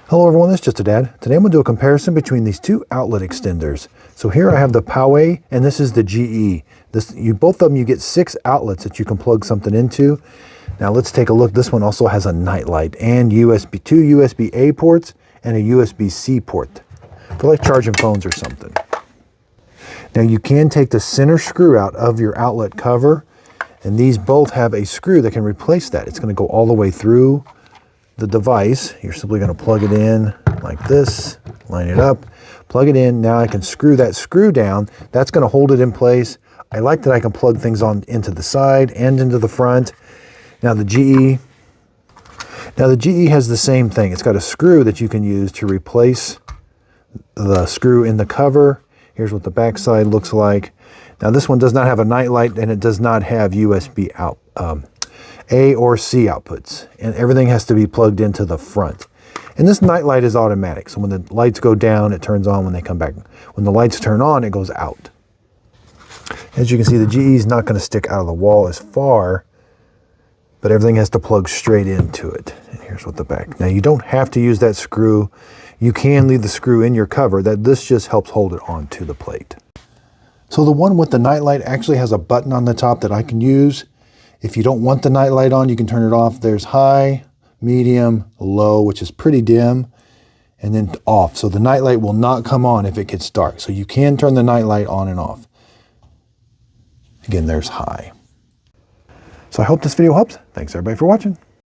Hello everyone, this is Just a Dad. Today I'm going to do a comparison between these two outlet extenders. So here I have the POWRUI and this is the GE. Both of them you get 6 outlets that you can plug something into. Now let's take a look. This one also has a night light and two USB-A ports and a USB-C port for like charging phones or something. Now you can take the center screw out of your outlet cover, and these both have a screw that can replace that. It's going to go all the way through the device. You're simply going to plug it in like this, line it up, plug it in. Now I can screw that screw down. That's going to hold it in place. I like that I can plug things on into the side and into the front. Now the GE has the same thing. It's got a screw that you can use to replace the screw in the cover. Here's what the back side looks like. Now this one does not have a night light and it does not have USB out. A or C outputs, and everything has to be plugged into the front. And this night light is automatic, so when the lights go down, it turns on. When they come back, when the lights turn on, it goes out. As you can see, the GE is not going to stick out of the wall as far, but everything has to plug straight into it. And here's what the back. Now you don't have to use that screw. You can leave the screw in your cover. This just helps hold it onto the plate. So the one with the night light actually has a button on the top that I can use. If you don't want the night light on, you can turn it off. There's high, medium, low, which is pretty dim, and then off. So the night light will not come on if it gets dark. So you can turn the night light on and off. Again, there's high. So I hope this video helps. Thanks everybody for watching.